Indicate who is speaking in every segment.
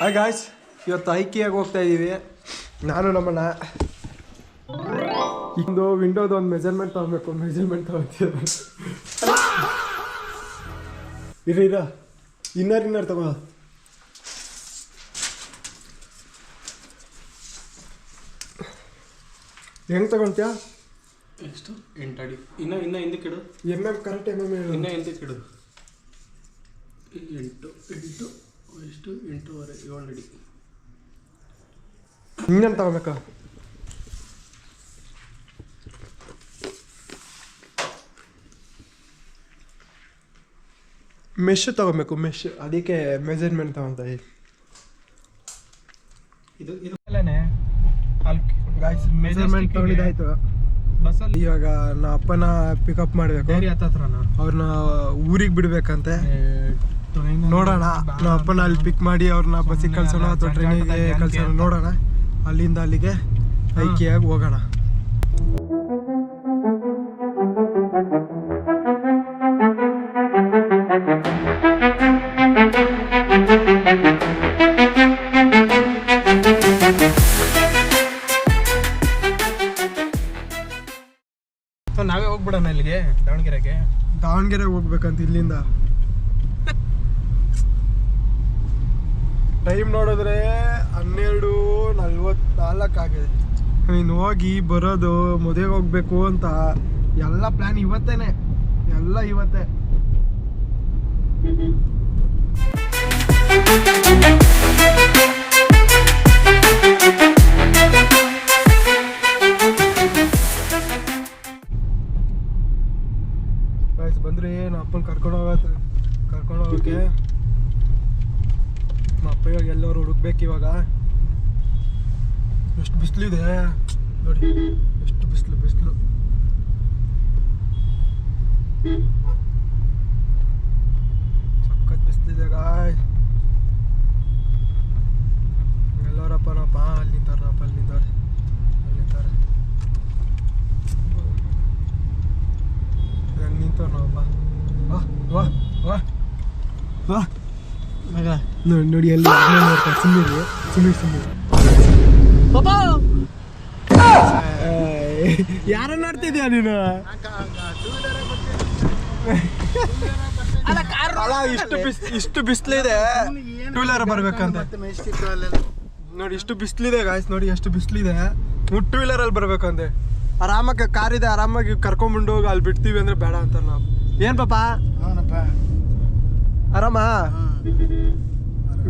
Speaker 1: Hi guys, ಇವತ್ತು ಐಕಿಯಾಗಿ ಹೋಗ್ತಾ ಇದ್ದೀವಿ. ನಾನು ನಮ್ಮಣ್ಣ ಇಂದು ವಿಂಡೋದು ಒಂದು ಮೆಜರ್ಮೆಂಟ್ ತೊಗೊಬೇಕು. ಮೆಜರ್ಮೆಂಟ್ ತೊಗೊತೀವಿ. ಇರ ಇನ್ನರ್ ತಗೋ. ಹೆಂಗೆ ತಗೊಳ್ತೀಯಾ?
Speaker 2: ಎಷ್ಟು 8 ಅಡಿ. ಇನ್ನ ಹಿಂದಕ್ಕೆ ಇಡು.
Speaker 1: ಕರೆಕ್ಟ್
Speaker 2: ಇನ್ನ ಹಿಂದಕ್ಕೆ ಇಡು. 8 ಎಷ್ಟು 8.5 7 ಅಡಿ.
Speaker 1: ಇನ್ನೇನು ತಗೋಬೇಕಾ? ಮೆಶ್ ತಗೋಬೇಕು. ಮೆಶ್, ಅದಕ್ಕೆ ಮೆಜರ್ಮೆಂಟ್ ತಗೊಂತ
Speaker 2: ಇದು ಅಲ್ಲೇ
Speaker 1: ಗಾಯ್ಸ್ ಮೆಜರ್ಮೆಂಟ್ ತಗೊಂಡಿದ್ದಾಯ್ತು. ಬಸ್ಸಲ್ಲಿ ಇವಾಗ ನಾ ಅಪ್ಪನ ಪಿಕಪ್ ಮಾಡಬೇಕು. ಅವ್ರನ್ನ ಊರಿಗೆ ಬಿಡ್ಬೇಕಂತೆ. ನೋಡೋಣ, ನಾ ಅಪ್ಪನ ಅಲ್ಲಿ ಪಿಕ್ ಮಾಡಿ ಅವ್ರನ್ನ ಬಸ್ಸಿಗೆ ಕಳ್ಸೋಣ ಅಥವಾ ಟ್ರೈನಿಗೆ ಕಳ್ಸೋಣ. ನೋಡೋಣ, ಅಲ್ಲಿಂದ ಅಲ್ಲಿಗೆ ಐಕಿಯಾಗಿ ಹೋಗೋಣ.
Speaker 2: ನಾವೇ ಹೋಗ್ಬಿಡೋಣ ಇಲ್ಲಿಗೆ,
Speaker 1: ದಾವಣಗೆರೆಗೆ ಹೋಗ್ಬೇಕಂತ ಇಲ್ಲಿಂದ. ಟೈಮ್ ನೋಡಿದ್ರೆ 12:44 ಆಗಿದೆ. ಇನ್ನು ಹೋಗಿ ಬರೋದು, ಮದುವೆಗೆ ಹೋಗ್ಬೇಕು ಅಂತ ಎಲ್ಲ ಪ್ಲ್ಯಾನ್ ಇವತ್ತೇನೆ, ಎಲ್ಲ ಇವತ್ತೇ. ಬಂದ್ರಿ ನಮ್ಮ ಅಪ್ಪನ ಕರ್ಕೊಂಡು ಹೋಗೋಕೆ. ನಮ್ಮ ಅಪ್ಪ ಇವಾಗ ಎಲ್ಲರೂ ಹುಡುಕ್ಬೇಕು. ಇವಾಗ ಎಷ್ಟು ಬಿಸಿಲಿದೆ ನೋಡಿ, ಎಷ್ಟು ಬಿಸಿಲು. ಸಖತ್ ಬಿಸಿಲಿದೆ ಗಾಯ್. ಎಲ್ಲರಪ್ಪನಪ್ಪ ಅಲ್ಲಿ ನಿಂತಾರೆ. ಹೆಂಗೆ ನಿಂತವ್ರು ನಾವಪ್ಪ. ವಾ ನೋಡಿ ಅಲ್ಲಿ ಸುಮ್ಮನೆ ಯಾರನ್ನ ನೋಡ್ತಿದ್ಯಾ ನೀನು? ಇಷ್ಟು ಬಿಸಿಲಿದೆ, ಟೂ ವೀಲರ್ ಬರ್ಬೇಕಂತ ನೋಡಿ. ಇಷ್ಟು ಬಿಸಿಲಿದೆ ಗಾಯ್ಸ್, ನೋಡಿ ಎಷ್ಟು ಬಿಸಿಲಿದೆ. ಟೂ ವೀಲರಲ್ಲಿ ಬರ್ಬೇಕಂತೆ. ಆರಾಮಾಗಿ ಕಾರ್ ಇದೆ, ಆರಾಮಾಗಿ ಕರ್ಕೊಂಡ್ಬಂಡು ಹೋಗಿ ಅಲ್ಲಿ ಬಿಡ್ತೀವಿ ಅಂದ್ರೆ ಬೇಡ ಅಂತಾರೆ ನಾವು. ಏನ್ ಪಾಪ ಆರಾಮ?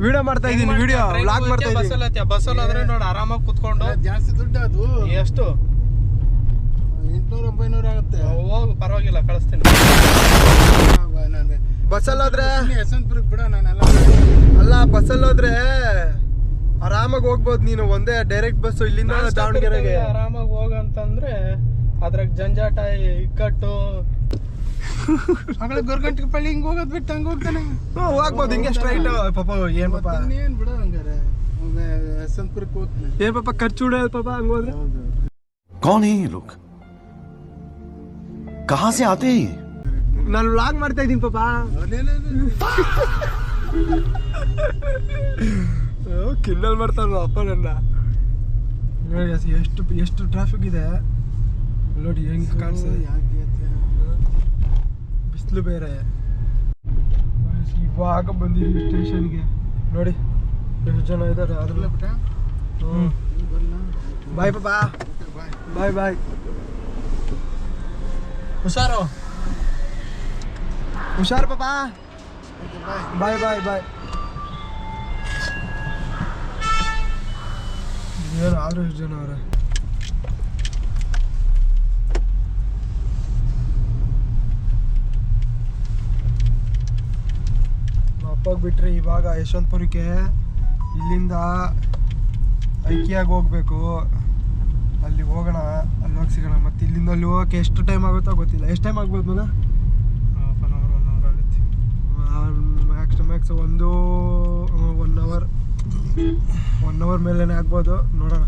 Speaker 1: ವಿಡಿಯೋ ಮಾಡ್ತಾ ಇದ್ದೀನಿ, ವಿಡಿಯೋ ವ್ಲಾಗ್ ಮಾಡ್ತಾ ಇದ್ದೀನಿ.
Speaker 2: ಬಸ್ಸಲ್ಲಿ ಆದ್ರೆ ನೋಡಿ ಆರಾಮಾಗಿ ಕುತ್ಕೊಂಡು.
Speaker 3: ಜಾಸ್ತಿ ದುಡ್ಡು ಅದು.
Speaker 2: ಎಷ್ಟು?
Speaker 3: 800-900 ಆಗುತ್ತೆ.
Speaker 2: ಹೋಗು, ಪರವಾಗಿಲ್ಲ, ಕಳಿಸ್ತೀನಿ.
Speaker 1: ಬಸ್ಸಲ್ಲೋದ್ರೆ
Speaker 3: ಯಶವಂತಪುರಕ್ಕೆ ಬಿಡ. ನಾನೆಲ್ಲ
Speaker 1: ಅಲ್ಲ, ಬಸ್ಸಲ್ಲೋದ್ರೆ ಆರಾಮಾಗಿ ಹೋಗ್ಬೋದು ನೀನು. ಒಂದೇ ಡೈರೆಕ್ಟ್ ಬಸ್ ಇಲ್ಲಿಂದ ದಾವಣಗೆರೆಗೆ
Speaker 2: ಆರಾಮಾಗಿ ಹೋಗಂತಂದ್ರೆ ಅದ್ರಾಗ ಜಂಜಾಟ, ಇಕ್ಕಟ್ಟು.
Speaker 3: ಮಗಳ ಗೊರ್ಗಂಟಿಗೆ ಪಳ್ಳಿ ಹಿಂಗೆ ಹೋಗೋದು ಬಿಟ್ಟು ಹಂಗೆ ಹೋಗ್ತಾನೆ.
Speaker 1: ಹೋಗ್ಬೋದು ಹಿಂಗೆ ಸ್ಟ್ರೈಟ್. ಪಾಪ ಏನ್ ಪಾಪ
Speaker 3: ಏನ್ ಬಿಡ ಹಂಗಾರೆ ಯಶವಂತಪುರಕ್ಕೆ ಹೋಗ್ತೀನಿ.
Speaker 1: ಏನ್ ಪಾಪ ಖರ್ಚು ಬಿಡೋದು ಪಾಪ ಹಂಗೋದ್ರೆ.
Speaker 4: कौन है ये लोग? कहां से आते हैं?
Speaker 1: ನಾನು ವ್ಲಾಗ್ ಮಾಡ್ತಾ ಇದ್ದೀನಿ ಪಾಪ. ಕಿಂಡಲ್ ಮಾಡ್ತಾರ ಅಪ್ಪ ನನ್ನ. ನೋಡಿ ಎಷ್ಟು ಟ್ರಾಫಿಕ್ ಇದೆ ನೋಡಿ, ಹೆಂಗ್ ಕಾಣಿಸ್ತದೆ. ಬಿಸಿಲು ಬೇರೆ. ಇವಾಗ ಬಂದಿದ್ದೀವಿ ಸ್ಟೇಷನ್ಗೆ. ನೋಡಿ ಎಷ್ಟು ಜನ ಇದ್ದಾರೆ ಅದ್ರಲ್ಲೇ. ಬಿಟ್ಟ ಬಾಯ್ ಪಾಪ, ಬಾಯ್. ಹುಷಾರು ಪಾಪ. ಬಾಯ್. ಏನು ಆದ್ರೂ ಎಷ್ಟು ಜನ ಅವ್ರೆ. ಅಪ್ಪಾಗ ಬಿಟ್ರೆ ಇವಾಗ ಯಶವಂತಪುರಕ್ಕೆ ಇಲ್ಲಿಂದ ಐಕಿಯಾಗಿ ಹೋಗ್ಬೇಕು. ಅಲ್ಲಿ ಹೋಗೋಣ, ಅಲ್ಲಿ ಹೋಗಿ ಸಿಗೋಣ. ಮತ್ತೆ ಇಲ್ಲಿಂದ ಅಲ್ಲಿ ಹೋಗೋಕೆ ಎಷ್ಟು ಟೈಮ್ ಆಗುತ್ತೋ ಗೊತ್ತಿಲ್ಲ. ಎಷ್ಟು ಟೈಮ್ ಆಗ್ಬೋದು ಮನ?
Speaker 2: ಹಾಫ್ ಆನ್ ಅವರ್ 1 ಅವರ್ ಆಗುತ್ತೆ.
Speaker 1: ಮ್ಯಾಕ್ಸ್ 1 ಅವರ್ ಮೇಲೇನೆ ಆಗ್ಬೋದು. ನೋಡೋಣ.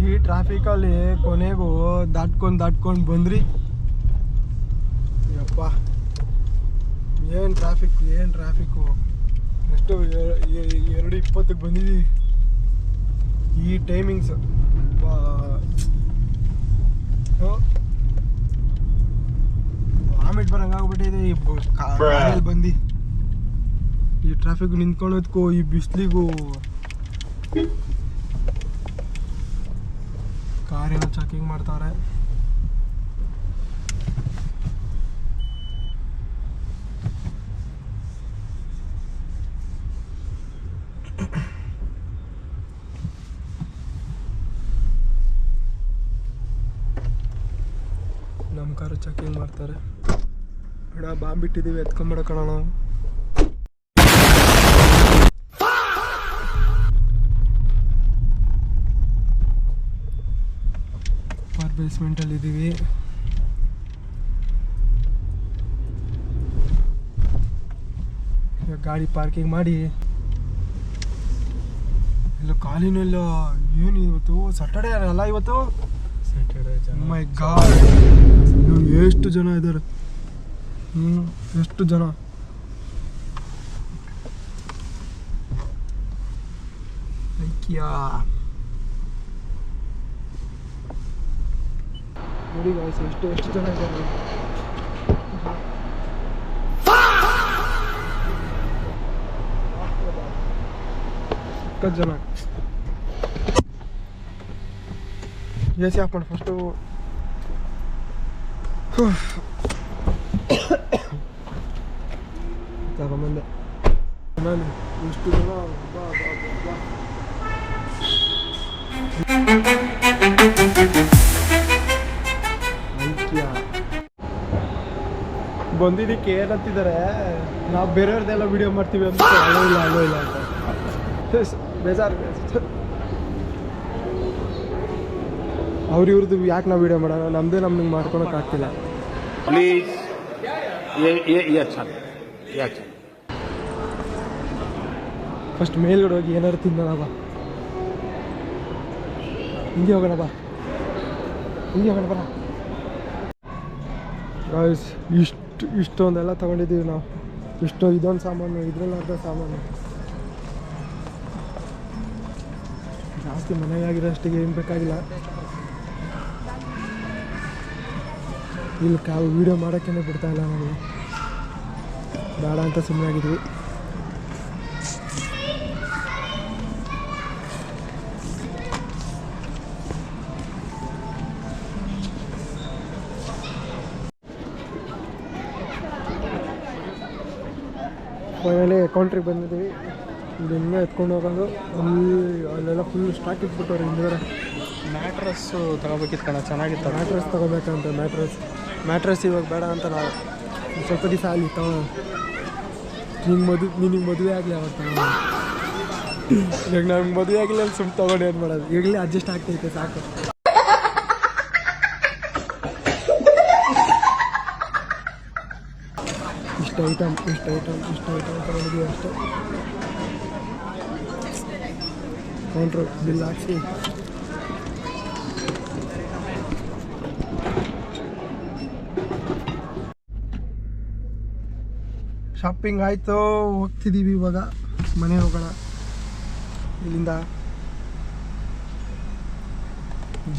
Speaker 1: ಈ ಟ್ರಾಫಿಕಲ್ಲಿ ಕೊನೆಗೂ ದಾಟ್ಕೊಂಡು ಬಂದ್ರಿ. ಯಪ್ಪ, ಏನು ಟ್ರಾಫಿಕ್ಕು. ಎಷ್ಟು 2:20 ಬಂದಿದ್ದೀವಿ. ಈ ಟೈಮಿಂಗ್ಸ್ ವಾಮಿಟ್ ಬರಂಗೆ ಆಗ್ಬಿಟ್ಟಿದೆ ಈ ಕಾರಲ್ಲಿ ಬಂದು. ಈ ಟ್ರಾಫಿಕ್ ನಿಂತ್ಕೊಳ್ಳೋದಕ್ಕೂ ಈ ಬಿಸಿಲಿಗೂ ಕಾರೇನೋ ಚೆಕಿಂಗ್ ಮಾಡ್ತಾರೆ. ನಮ್ಮ ಕಾರು ಚೆಕಿಂಗ್ ಮಾಡ್ತಾರೆ. ಅಣ್ಣ ಬಾಂಬ್ ಇಟ್ಟಿದ್ದೀವಿ, ಎತ್ಕೊಂಬಿಡೋ ಕಣ ನಾವು. ಬೇಸ್ಮೆಂಟಲ್ಲಿ ಇದ್ದೀವಿ. ಈಗ ಗಾಡಿ ಪಾರ್ಕಿಂಗ್ ಮಾಡಿ ಇಲ್ಲ ಕಾಲಿನೆಲ್ಲ ಏನು ಇವತ್ತು ಸಾಟರ್ಡೆ ಅಲ್ಲ, ಇವತ್ತು ಮೈ ಗಾಡ್ ಎಷ್ಟು ಜನ ಇದ್ದಾರೆ. ಎಷ್ಟು ಜನ ನೋಡಿ ಗಾಯ್ಸ್, ಎಷ್ಟು ಜನ ಇದ್ದಾರೆ. ಜನ ಎಸಿ ಹಾಕೊಂಡು ಫಸ್ಟು ತಗೊಂಬಂದೆ. ನಾನು ಇಷ್ಟು ಜನ ಬಂದಿದ್ದಕ್ಕೆ ಏನಂತಿದ್ದಾರೆ, ನಾವು ಬೇರೆಯವ್ರದ್ದೆಲ್ಲ ವಿಡಿಯೋ ಮಾಡ್ತೀವಿ ಅಂತ. ಅಲ್ಲೋ ಇಲ್ಲ ಅಂತ ಬೇಜಾರು. ಇವ್ರದ್ದು ಯಾಕೆ ನಾವು ವಿಡಿಯೋ ಮಾಡೋಣ, ನಮ್ಮದೇ ನಮ್ಗೆ ಮಾಡ್ಕೊಳಕ್ಕೆ ಆಗ್ತಿಲ್ಲ.
Speaker 5: प्लीज ये अच्छा ये अच्छा.
Speaker 1: ಫಸ್ಟ್ ಮೇಲ್ಗಡೆ ಹೋಗಿ ಏನಾರು ತಿನ್ನೋಣ ಬಾ. ಹಿಂಗೆ ಹೋಗೋಣ ಬಾ, ಹಿಂಗೆ ಹೋಗೋಣ ಬರ. ಗಾಯ್ಸ್ ಇಷ್ಟೊಂದೆಲ್ಲ ತೊಗೊಂಡಿದ್ದೀವಿ ನಾವು. ಇದೊಂದು ಸಾಮಾನು, ಇದ್ರಲ್ಲಿ ಅರ್ಧ ಸಾಮಾನು. ಜಾಸ್ತಿ ಮನೆಯಾಗಿರೋ ಅಷ್ಟಿಗೆ ಏನು ಬೇಕಾಗಿಲ್ಲ. ಇಲ್ಲಿ ವೀಡಿಯೋ ಮಾಡೋಕ್ಕೇ ಬಿಡ್ತಾಯಿಲ್ಲ ನಾವು, ಬೇಡ ಅಂತ ಸುಮ್ಮನೆ ಆಗಿದ್ವಿ. ಫೈನಲಿ ಕೌಂಟ್ರಿಗೆ ಬಂದಿದ್ದೀವಿ. ಇದನ್ನ ಎತ್ಕೊಂಡು ಹೋಗೋದು. ಅಲ್ಲೆಲ್ಲ ಫುಲ್ ಸ್ಟಾಕ್ ಇಟ್ಬಿಟ್ಟವ್ರೆ ಹಿಂದ್ಗಡೆ.
Speaker 2: ಮ್ಯಾಟ್ರಸ್ಸು ತಗೋಬೇಕಿತ್ತು ಕಣ, ಚೆನ್ನಾಗಿತ್ತು.
Speaker 1: ಮ್ಯಾಟ್ರಸ್ ತೊಗೋಬೇಕಂತ. ಮ್ಯಾಟ್ರಸ್ ಇವಾಗ ಬೇಡ ಅಂತ ನಾವು ಸ್ವಲ್ಪ ದಿವಸ ಆಗಲಿ ತಗೋ. ನಿನಗೆ ಮದುವೆ ಆಗಲಿ ಅವಾಗ ತಗೋ. ಈಗ ನಮ್ಗೆ ಮದುವೆ ಆಗಿಲ್ಲ ಅಲ್ಲಿ ಸುಮ್ಮನೆ ತೊಗೊಂಡು ಏನು ಮಾಡೋದು. ಈಗಲೇ ಅಡ್ಜಸ್ಟ್ ಆಗ್ತೈತೆ ಸಾಕು. ಇಷ್ಟು ಐಟಮ್ ತಗೊಂಡಿದ್ದೀವಿ ಅಷ್ಟೇ. ಕೌಂಟ್ರ್ ಬಿಲ್ ಹಾಕ್ಸಿ ಶಾಪಿಂಗ್ ಆಯಿತು. ಹೋಗ್ತಿದ್ದೀವಿ ಇವಾಗ, ಮನೆ ಹೋಗೋಣ. ಇಲ್ಲಿಂದ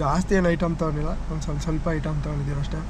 Speaker 1: ಜಾಸ್ತಿ ಏನು ಐಟಮ್ ತೊಗೊಂಡಿಲ್ಲ, ಒಂದು ಸ್ವಲ್ಪ ಐಟಮ್ ತೊಗೊಂಡಿದ್ದೀವಿ ಅಷ್ಟೇ.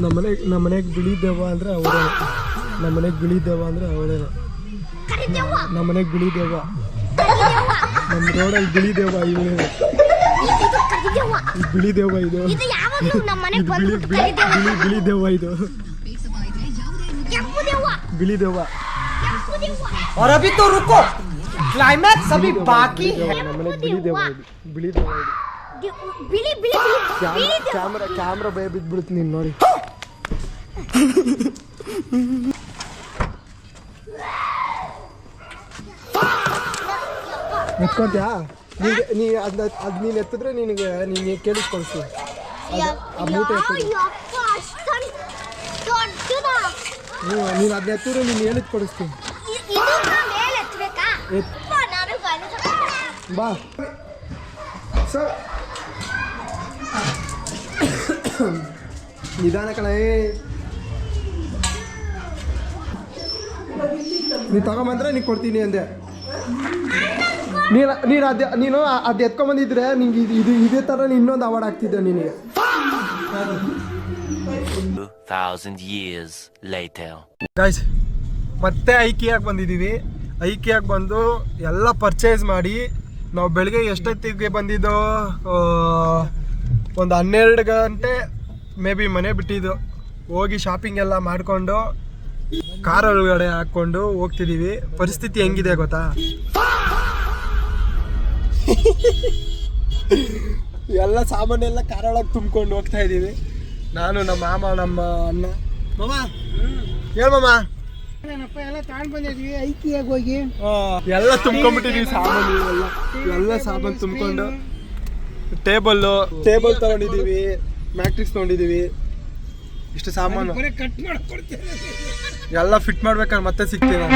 Speaker 1: ನಮ್ಮನೆಗೆ ಬಿಳಿ ದೆವ್ವ ಅಂದ್ರೆ ಅವರೇ. ನಮ್ಮನೆಗೆ ಬಿಳಿ ದೆವ್ವ ಅಂದ್ರೆ ಅವರೇ. ನಮ್ಮನೆಗೆ ಬಿಳಿ ದೆವ್ವ, ನಮ್ಮ ರೋಡಲ್ಲಿ ಬಿಳಿ ದೆವ್ವ ಇವಳೇ. ಈ ಬಿಳಿ ದೆವ್ವ ಇದು, ಬಿಳಿ ದೆವ್ವ ಇದು, ಬಿಳಿ ದೆವ್ವ.
Speaker 6: और अभी तो रुको, क्लाइमैक्स अभी बाकी है.
Speaker 1: ನಮ್ಮನೆಗೆ ಬಿಳಿ ದೆವ್ವ ಇದು, ಬಿಳಿ ದೆವ್ವ ಇದು. ಕ್ಯಾಮ್ರಾ ಭಯ ಬಿದ್ಬಿಡ್ತು ನೀನು ನೋಡಿ. ಎತ್ಕೊಂತ್ಯಾ ನೀ ಅದು ನೀನು ಎತ್ತಿದ್ರೆ ನಿನಗೆ ನೀನು ಕೇಳಿಸ್ಕೊಳ್ತೀವಿ. ಆ ಮೂಟೆ ನೀನು ಅದನ್ನ ಎತ್ತಿದ್ರೆ ನೀನು ಹೇಳಿದ್ ಕೊಡಿಸ್ತೀನಿ. ಬಾ ಸರ್, ನಿಧಾನ ಕಣ. ನೀನು ತಗೊಂಬಂದ್ರೆ ನೀನು ಕೊಡ್ತೀನಿ ಅಂದೆ. ನೀನು ಅದು ಎತ್ಕೊಂಬಂದಿದ್ರೆ ನಿಂಗೆ ಇದೇ ಥರ ಇನ್ನೊಂದು ಅವಾರ್ಡ್ ಆಗ್ತಿದ್ದೆ ನಿನಗೆ.
Speaker 7: 2000 years later.
Speaker 1: ಗೈಸ್, ಮತ್ತೆ ಐಕಿಯಾಗಿ ಬಂದಿದ್ದೀವಿ. ಐಕಿಯಾಗಿ ಬಂದು ಎಲ್ಲ ಪರ್ಚೇಸ್ ಮಾಡಿ ನಾವು ಬೆಳಗ್ಗೆ ಎಷ್ಟೊತ್ತಿಗೆ ಬಂದಿದ್ದು, ಒಂದು 12 ಗಂಟೆ ಮೇ ಬಿ ಮನೆ ಬಿಟ್ಟಿದ್ದು. ಹೋಗಿ ಶಾಪಿಂಗ್ ಎಲ್ಲ ಮಾಡಿಕೊಂಡು ಕಾರ್ ಒಳಗಡೆ ಹಾಕ್ಕೊಂಡು ಹೋಗ್ತಿದ್ದೀವಿ. ಪರಿಸ್ಥಿತಿ ಹೆಂಗಿದೆ ಗೊತ್ತಾ? ಎಲ್ಲ ಸಾಮಾನೆಲ್ಲ ಕಾರೊಳಗೆ ತುಂಬ್ಕೊಂಡು ಹೋಗ್ತಾ ಇದ್ದೀವಿ. ನಾನು, ನಮ್ಮ ಮಾಮ, ನಮ್ಮ ಅಣ್ಣ. ಮಾಮ ಹೇಳ್ ಮಾಮ.
Speaker 3: ಎಲ್ಲ ತಗೊಂಡ್ ಬಂದಿದ್ವಿ ಐಕಿಯಾಗಿ ಹೋಗಿ.
Speaker 1: ಎಲ್ಲ ತುಂಬ್ಕೊಂಡ್ಬಿಟ್ಟಿದೀವಿ ಸಾಮಾನು. ಎಲ್ಲ ಸಾಮಾನು ತುಂಬ್ಕೊಂಡು ಟೇಬಲ್ ತಗೊಂಡಿದ್ದೀವಿ, ಮ್ಯಾಟ್ರಿಕ್ಸ್ ತಗೊಂಡಿದ್ದೀವಿ. ಇಷ್ಟು ಸಾಮಾನು
Speaker 3: ಕಟ್ ಮಾಡ್ಕೊಡ್ತೇನೆ.
Speaker 1: ಎಲ್ಲ ಫಿಟ್ ಮಾಡ್ಬೇಕಾದ್ರೆ ಮತ್ತೆ ಸಿಗ್ತೀವಿ.